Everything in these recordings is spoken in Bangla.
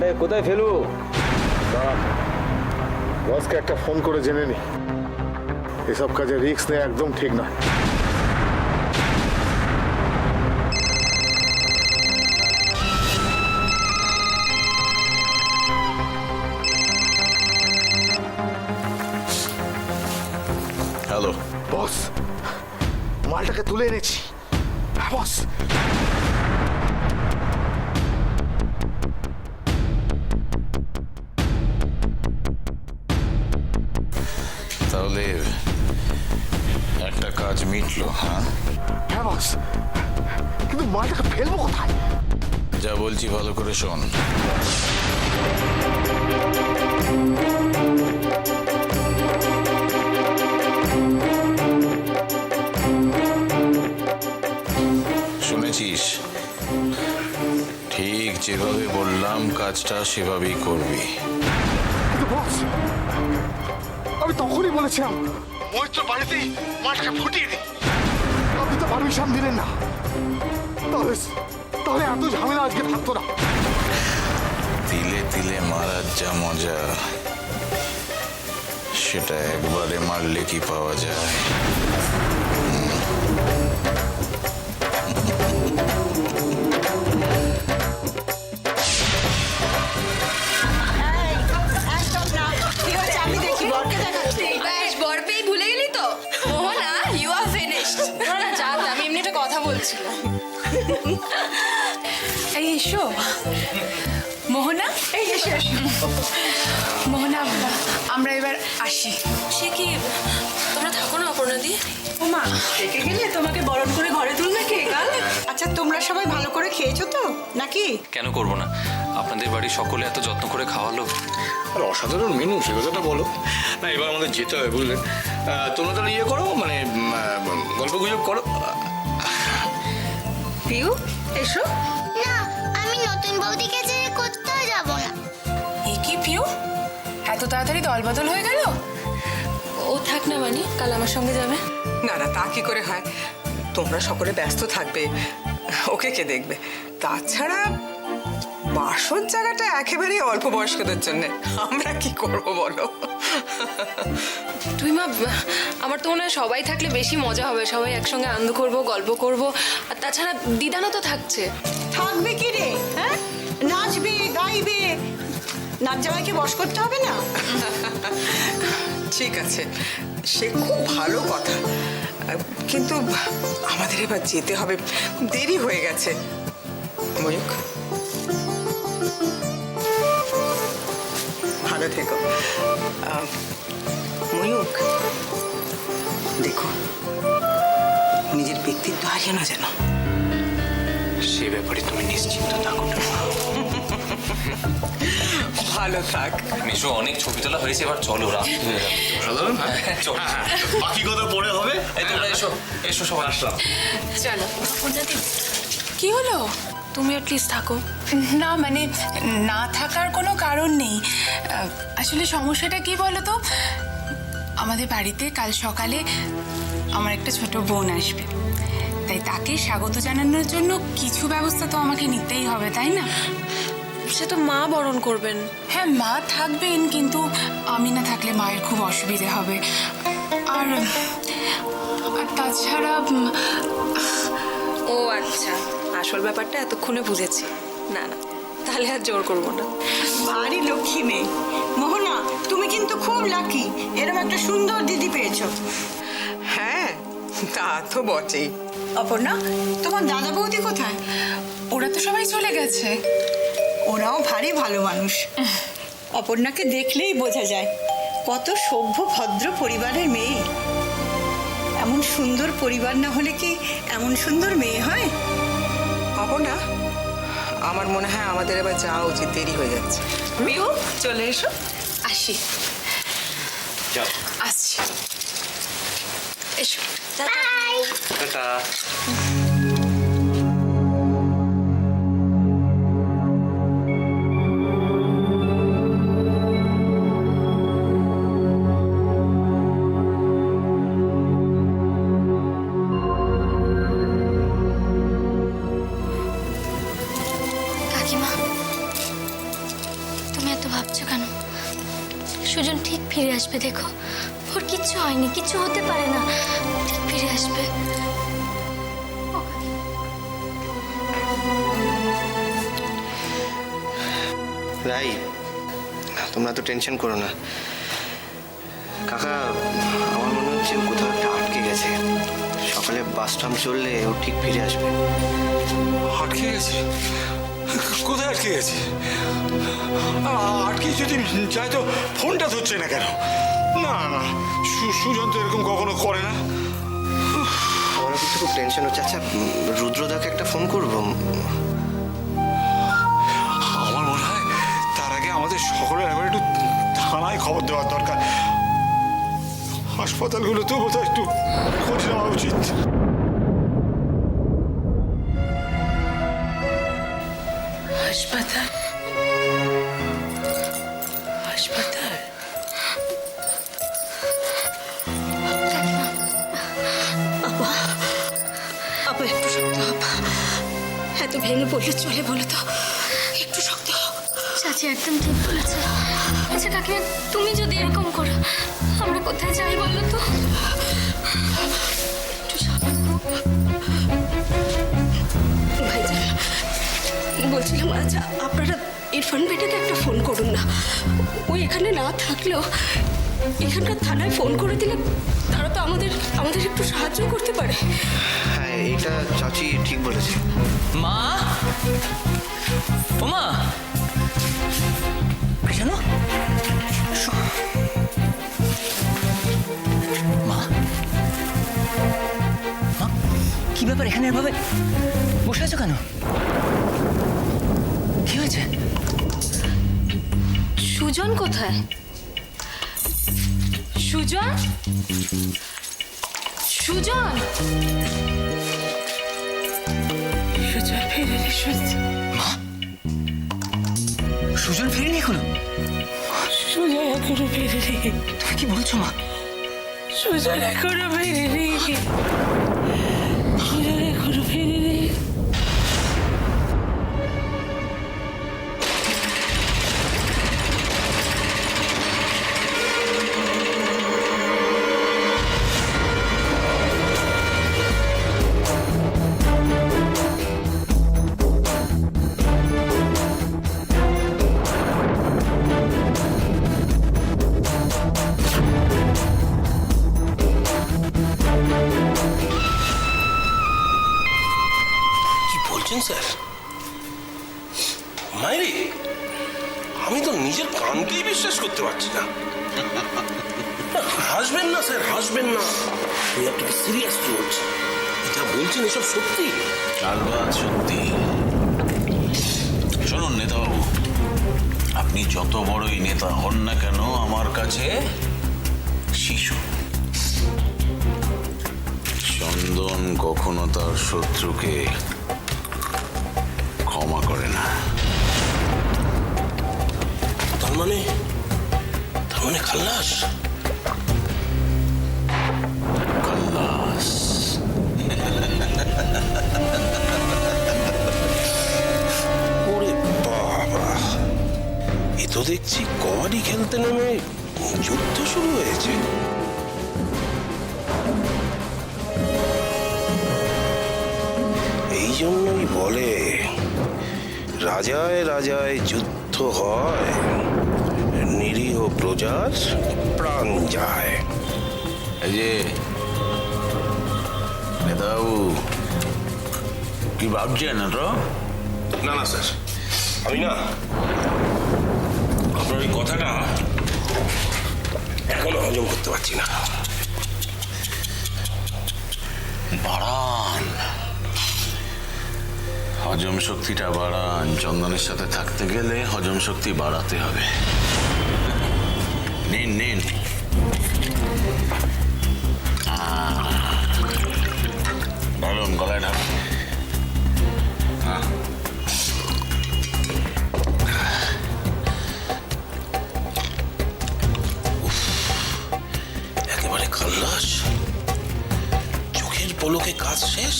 মালটাকে কোথায় ফেলু? দাঁড়ান, বসকে একটা ফোন করে জেনে নি। এসব কাজে রিস্ক নেওয়া একদম ঠিক নয়। হ্যালো বস, মালটাকে তুলে এনেছি। হ্যাঁ বস। তাহলে একটা কাজ মিটলো। হ্যাঁ হ্যাঁ বস, কিন্তু মালটাকে ফেলবো কোথায়? যা বলছি ভালো করে শোন। শুনেছিস? ঠিক যেভাবে বললাম কাজটা সেভাবেই করবি। কিন্তু বস, আমি তখনই বলেছিলাম মৈত্র বাড়িতেই মালটাকে ফুটিয়ে দিই। আপনি তো পারমিশন দিলেন না। তাহলে তাহলে এত ঝামেলা আজকে থাকতো না। তিলে তিলে মারার যা মজা, সেটা একবারে মারলে কি পাওয়া যায়? আমি দেখি বরকে দেখাচ্ছি। ব্যাস বর পেয়ে ভুলে গেলি তো? মোহনা, ইউ আর ফিনিশড। না না, যা আমি এমনি একটা কথা বলছিলাম। এই এসো মোহনা, এই এসো এসো মোহনা, আমরা এবার আসি। সে কি, তোমরা থাকো না অপর্ণাদি? ওমা, থেকে গেলে তোমাকে বরণ করে ঘরে তুলবে কে কাল? আচ্ছা, তোমরা সবাই ভালো করে খেয়েছো তো নাকি? কেন করবো না? আপনাদের বাড়ির সকলে এত যত্ন করে খাওয়ালো। আর অসাধারণ মেনু, সে কথাটা বলো না। এবার আমাদের যেতে হবে, বুঝলেন? তোমরা তাহলে ইয়ে করো, মানে গল্প গুজব করো। পিউ, এসো। না, আমি নতুন বৌদিকে ছেড়ে কোথাও যাব না। এ কি পিউ, এত তাড়াতাড়ি দলবদল হয়ে গেল? ও থাক না মানে, কাল আমার সঙ্গে যাবে। না না, তা কি করে হয়? তোমরা সকলে ব্যস্ত থাকবে, ওকে কে দেখবে? তাছাড়া বাসর জায়গাটা একেবারে অল্প বয়স্কদের জন্য, আমরা কি করব বলো? তুই মা, আমার তো মনে হয় সবাই থাকলে বেশি মজা হবে। সবাই একসঙ্গে আনন্দ করব, গল্প করব। আর তাছাড়া দিদানো তো থাকছে। থাকবে কি রে? হ্যাঁ, নাচবে গাইবে, নাচ জামাইকে বশ করতে হবে না? ঠিক আছে, সে খুব ভালো কথা, কিন্তু আমাদের এবার যেতে হবে, দেরি হয়ে গেছে। ময়ূক, ভালো থেকো। ময়ূক, দেখো নিজের ব্যক্তিত্ব হারিয়ে না যেন। সে ব্যাপারে তুমি নিশ্চিন্ত থাকো না। ভালো থাক। মিশু, অনেক ছবি তোলা হয়েছে, এবার চলো, রাত্রি হয়ে যাবে। সাধারণ চলো, বাকি কথা পরে হবে। এই তোমরা এসো, এসো সবাই। আসলাম। চলো। কি হলো? তুমি অ্যাটলিস্ট থাকো। না মানে, না থাকার কোনো কারণ নেই। আসলে সমস্যাটা কি বলো তো, আমাদের বাড়িতে কাল সকালে আমার একটা ছোট বোন আসবে, তাই তাকে স্বাগত জানানোর জন্য কিছু ব্যবস্থা তো আমাকে নিতেই হবে, তাই না? সে তো মা বরণ করবেন। হ্যাঁ, মা থাকবেন, কিন্তু আমি না থাকলে মায়ের খুব অসুবিধে হবে। আর আর তাছাড়া ও আচ্ছা, আসল ব্যাপারটা এতক্ষণে বুঝেছি। না না, তাহলে আর জোর করবো না। ভারী লক্ষ্মী মেয়ে মোহনা, তুমি কিন্তু খুব লাকি, এরকম একটা সুন্দর দিদি পেয়েছো। হ্যাঁ, তা তো বটেই। অপর্ণা, তোমার দাদা বৌদি কোথায়? ওরা তো সবাই চলে গেছে। ওরাও ভারী ভালো মানুষ। অপর্ণাকে দেখলেই বোঝা যায় কত সভ্য ভদ্র পরিবারের মেয়ে। এমন সুন্দর পরিবার না হলে কি এমন সুন্দর মেয়ে হয়? অপর্ণা, আমার মনে হয় আমাদের এবার যাওয়া উচিত, দেরি হয়ে যাচ্ছে। মিউ, চলে এসো। আসি, আসছি। এসো। বাই। টাটা। কাকিমা, ফিরে আসবে, দেখো ওর কিচ্ছু হয়নি, কিচ্ছু হতে পারে না, ঠিক ফিরে আসবে। রাই, তোমরা তো টেনশন করো না। কাকা, আমার মনে হচ্ছে ও কোথাও একটা আটকে গেছে। সকালে বাস টাম চললে ও ঠিক ফিরে আসবে। আটকে গেছে? কোথায় আটকে গেছে? আটকে যদি যায় তো ফোনটা ধরছে না কেন? না না, সুজন তো এরকম কখনো করে না। আমারও কিন্তু খুব টেনশন হচ্ছে। আচ্ছা, রুদ্রদাকে একটা ফোন করবো। আমার মনে হয় তার আগে আমাদের সকলের একবার একটু থানায় খবর দেওয়ার দরকার। হাসপাতালগুলোতেও বোধহয় একটু খোঁজ নেওয়া উচিত। হাসপাতাল, হাসপাতাল। আপা একটু শক্ত আপা, এত ভেঙে পড়লে চলে বলো তো, একটু শক্ত হোক। চাচি একদম ঠিক বলেছে। আচ্ছা কাকিমা, তুমি যদি এরকম করো আমরা কোথায় যাই বলো তো? একটু সাবধান হও। ভাইজান, বলছিলাম আচ্ছা আপনারা ইরফান বেটাকে একটা ফোন করুন না। ওই এখানে না থাকলেও এখানকার থানায় ফোন করে দিলে তারা তো আমাদের একটু সাহায্য করতে পারে। হ্যাঁ, এটা চাচি ঠিক বলেছে। মা, ও মা, জানো মা, মা, কি ব্যাপার এখানে এভাবে বসে আছো কেন? কি হয়েছে? সুজন কোথায়? সুজন, সুজন, সুজয় ফিরেনি। মা, সুজন ফিরেনি এখনো? সুজয় এখনো ফিরেনি। তুমি কি বলছো মা? সুজয় এখনো ফিরেনি। সুজয় এখনো ফিরেনি। কি বলছেন স্যার? মাইরি, আমি তো নিজের কানকেই বিশ্বাস করতে পারছি না। হাসবেন না স্যার, হাসবেন না। আমি আপনাকে সিরিয়াসলি বলছি, যা বলছেন এসব সত্যি। আলবাত সত্যি। শুনুন নেতাবাবু, আপনি যত বড়ই নেতা হন না কেন আমার কাছে শিশু। চন্দন কখনো তার শত্রুকে ক্ষমা করে না। তার মানে খাল্লাস? খাল্লাস। ওরে বাবা, এ তো দেখছি কবাডি খেলতে নেমে যুদ্ধ শুরু হয়েছে। এই জন্যই বলে রাজায় রাজায় যুদ্ধ হয়, নিরীহ প্রজার প্রাণ যায়। এই যে নেতাবাবু, কি ভাবছেন তো? না না স্যার, আমি না আপনার ওই কথাটা এখনো হজম করতে পারছি না। বাড়ান, হজম শক্তিটা বাড়ান। চন্দনের সাথে থাকতে গেলে হজম শক্তি বাড়াতে হবে। নিন নিন। ঢালুন, গলায় ঢালুন। একেবারে খাল্লাস, চোখের পলকে কাজ শেষ।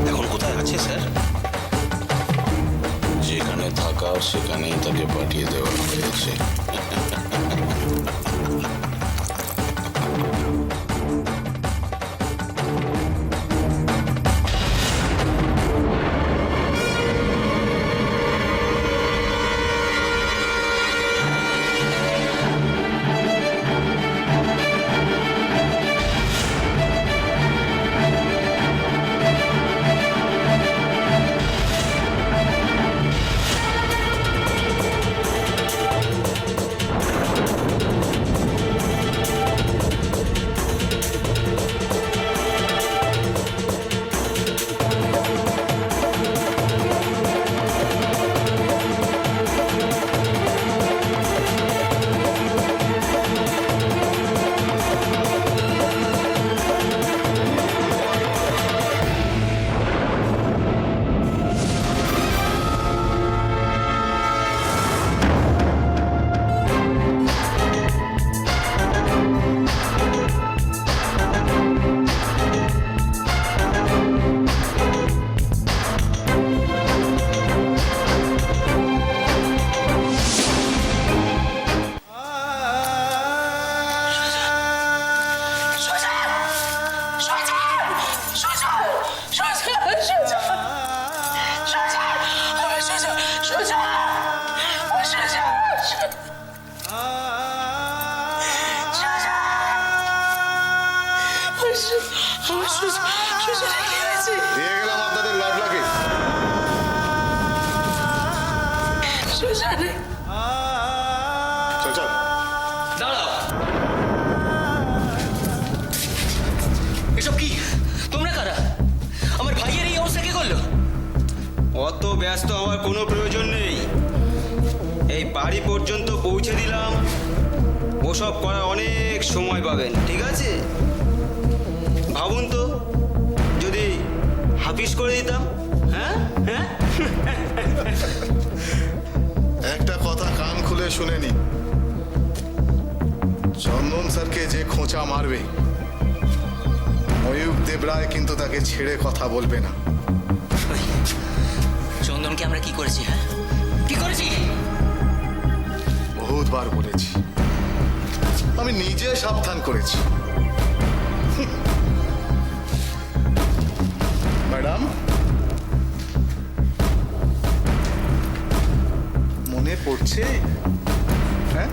এখন কোথায় আছে স্যার? যেখানে থাকার সেখানেই তাকে পাঠিয়ে দেওয়া হয়েছে। দিয়ে গেলাম আপনাদের লাডলাকে। চল চল। দাঁড়াও, এসব কি? তোমরা কারা? আমার ভাইয়ের এই অবস্থা কে করলো? অত ব্যস্ত হওয়ার কোনো প্রয়োজন নেই। এই বাড়ি পর্যন্ত পৌঁছে দিলাম, ওসব করার অনেক সময় পাবেন, ঠিক আছে? ভাবুন তো, যদি হাফিস করে দিতাম। হ্যাঁ হ্যাঁ, একটা কথা কান খুলে শুনে নি, চন্দন স্যারকে যে খোঁচা মারবে, ময়ূক দেবরায় কিন্তু তাকে ছেড়ে কথা বলবে না। চন্দনকে আমরা কি করেছি? হ্যাঁ, কি করেছি? বহুতবার বলেছি, আমি নিজে সাবধান করেছি। ম্যাডাম, মনে পড়ছে? হ্যাঁ,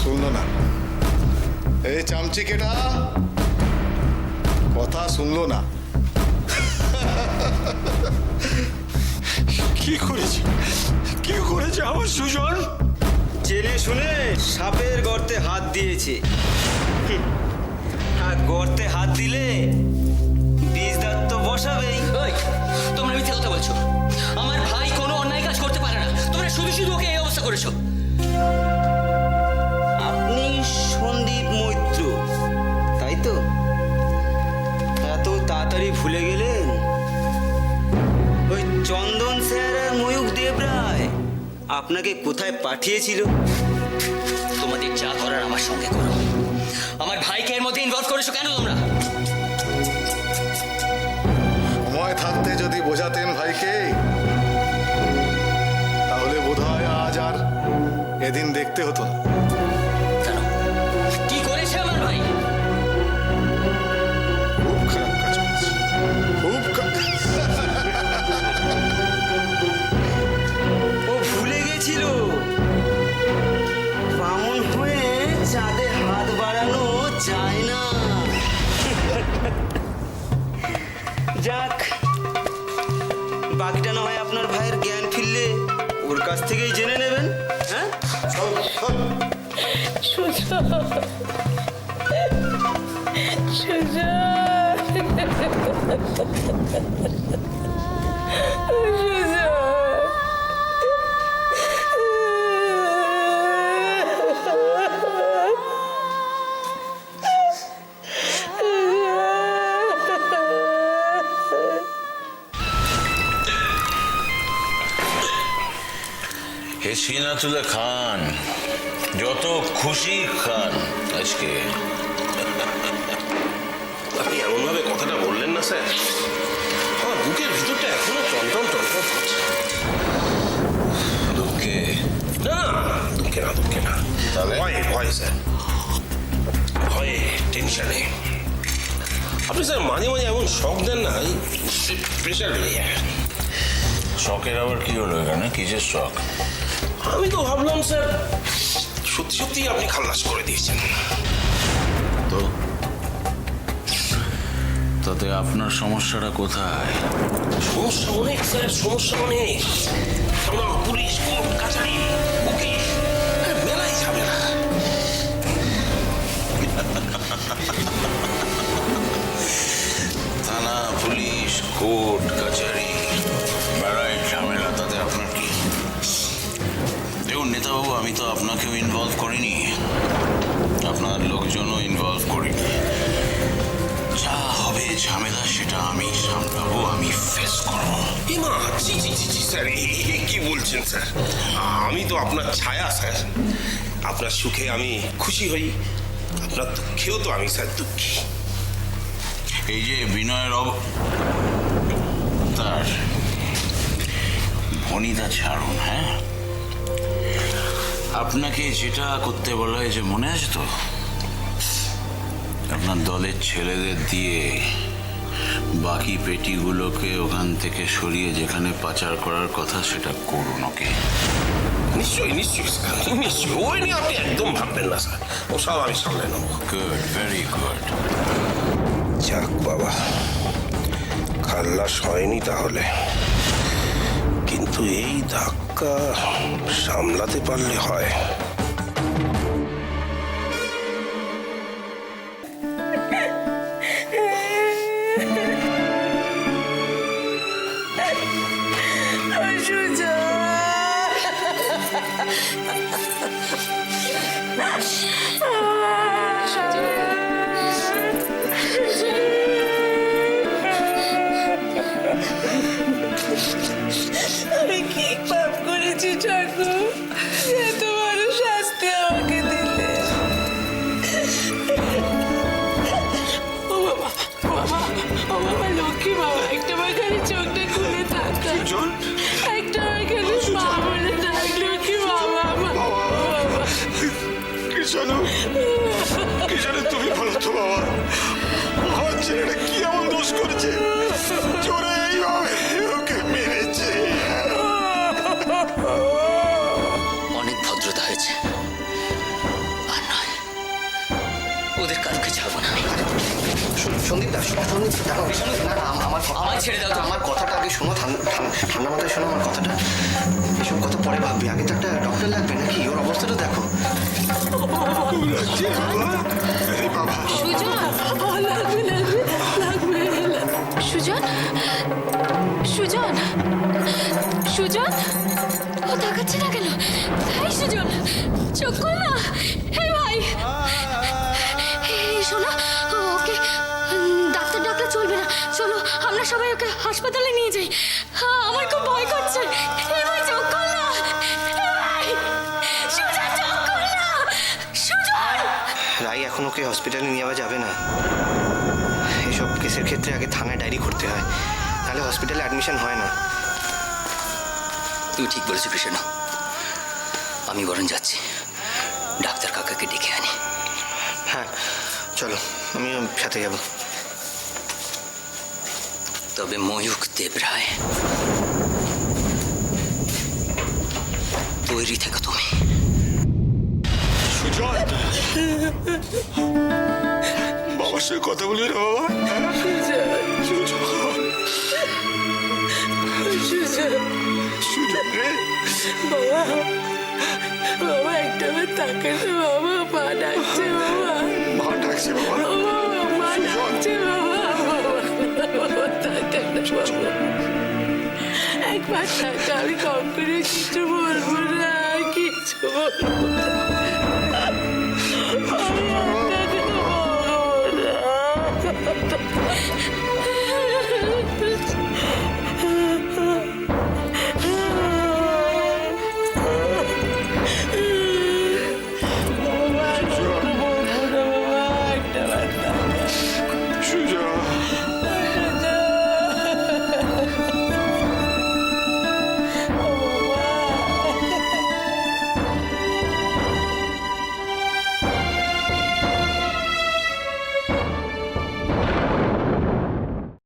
শুনলো না এই চামচিকেটা, কথা শুনলো না। কি করেছি, কি করেছে আমার সুজন? জেনে শুনে সাপের গর্তে হাত দিয়েছে। আর গর্তে হাত দিলে বীজদার তো বসাবেই। ওই, তোমরা মিথ্যে কথা বলছো। আমার ভাই কোনো অন্যায় কাজ করতে পারে না, তোমরা শুধু শুধু ওকে এই অবস্থা করেছো। আপনি সন্দীপ মৈত্র, তাই তো? এত তাড়াতাড়ি ভুলে গেলেন? ওই চন্দন স্যার আর ময়ূক দেবরায় আপনাকে কোথায় পাঠিয়েছিল? তোমাদের যা করার আমার সঙ্গে করো। আমার ভাইকে এর মধ্যে ইনভলভ করেছো কেন তোমরা? সময় থাকতে যদি বোঝাতেন ভাইকে, তাহলে বোধহয় আজ আর এদিন দেখতে হতো না। কেন? কি করেছে আমার ভাই? খুব খারাপ কাজ করেছে, খুব ও ভুলে গেছিল, বামন হয়ে চাঁদে হাত বাড়ানো যায় না। যাক, বাকিটা না হয় আপনার ভাইয়ের জ্ঞান ফিরলে ওর কাছ থেকেই জেনে নেবেন। হ্যাঁ, হে সিনাতুল্লাহ খান, যত খুশি খান আজকে। আপনি এমনভাবে কথাটা বললেন না স্যার, আমার বুকের ভিতরটা এখনো টন টন টন করছে। দুঃখে না দুঃখে না তাহলে? ভয়ে স্যার, ভয়ে টেনশনে। আপনি স্যার মাঝে মাঝে এমন শখ দেন না, প্রেশার বেড়ে যায়। শখের আবার কি হলো এখানে? কিসের শখ? আমি তো ভাবলাম স্যার সত্যি সত্যি আপনি খালাস করে দিয়েছেন। তো তাতে আপনার সমস্যাটা কোথায়? সমস্যা অনেক স্যার, সমস্যা অনেক। আমরা পুলিশ, কোর্ট, কাছারি, উকিল, মেলাই ঝামেলা। থানা, পুলিশ, কোর্ট, কাছারি, বেড়াই ঝামেলা, তাতে আপনার কি? দেখুন নেতাবাবু, আমি তো আপনাকেও ইনভলভ করিনি, আপনার লোকজনও ইনভলভ করিনি। যা হবে ঝামেলা সেটা আমি সামলাবো, আমি ফেস করবো। এমা জি জি জি জি স্যার, কি বলছেন স্যার? আমি তো আপনার ছায়া স্যার। আপনার সুখে আমি খুশি হই, আপনার দুঃখেও তো আমি স্যার দুঃখী। এই যে বিনয়ের তার ভনিতা ছাড়ুন, হ্যাঁ? আপনাকে যেটা করতে বলা হয়েছে মনে আছে তো? আপনার দলের ছেলেদের দিয়ে বাকি পেটিগুলোকে ওখান থেকে সরিয়ে যেখানে পাচার করার কথা সেটা করুন। ওকে? নিশ্চয়ই নিশ্চয়ই স্যার, নিশ্চয়ই। ওই নিয়ে আপনি একদম ভাববেন না স্যার, ও সব আমি সামলে নেব। Good, very good. যাক বাবা, খাল্লাস হয়নি তাহলে, কিন্তু এই ধাক্কা সামলাতে পারলে হয়। আমি কি পাপ করেছি ঠাকুর, এত বড় শাস্তি আমাকে দিলে? ও বাবা, ও বাবা, ও বাবা, লক্ষ্মী বাবা, একটা বার খালি চোখটা খুলে থাক। একটা বার খালি মা বলে ডাক, লক্ষ্মী বাবা, বাবা। কৃষাণু, কৃষাণু তুমি বলো তো বাবা, আমার ছেলেটা কি এমন দোষ করেছে জোরে এইভাবে ওকে মেরেছে? অনেক ভদ্রতা হয়েছে, আর নয়, ওদের কাউকে ছাড়বো না আমি। সন্দীপ দাস, সন্দীপ দাঁড়াও। না না, আমায় ছেড়ে দাও তো। আমার কথাটা আগে শোনো, ঠান্ডা মাথায় শোনো আমার কথাটা। এসব কথা পরে ভাববি, আগে তো একটা ডক্টর লাগবে নাকি? ওর অবস্থাটা দেখো। সুজন, সুজন, সুজন, সুজন, ও দেখাচ্ছে না কেন? এই সুজন, চোখ খোল না। হে ভাই, এই শোনো, ওকে ডাক্তার ডাকলে চলবে না, চলো আমরা সবাই ওকে হাসপাতালে নিয়ে যাই। আমার খুব ভয় করছে। হে ভাই, চোখ খোল না। হে ভাই, সুজন, চোখ খোল না। সুজন, রাই, এখন ওকে হসপিটালে নিয়ে যাওয়া যাবে না। এসব কেসের ক্ষেত্রে আগে থানায় ডায়েরি করতে হয়, তাহলে হসপিটালে অ্যাডমিশন হয় না। তুমি ঠিক বলেছো কৃষ্ণ, আমি বরং যাচ্ছি, ডাক্তার কাকাকে ডেকে আনি। হ্যাঁ চলো, আমিও সাথে যাব। তবে ময়ূক দেব রায়, তৈরি থেকো তুমি। সুজন, বাবার সঙ্গে কথা বলি রে বাবা। সুজন রে বাবা, একটা বার তাকালে বাবা, মা ডাকছে বাবা, মা ডাকছে বাবা। ও বাবা, মা ডাকছে বাবা, বাবা তাকালে বাবা, একবার টাকা আমি কম করে কিছু বলবো না, কিছু বলবো না।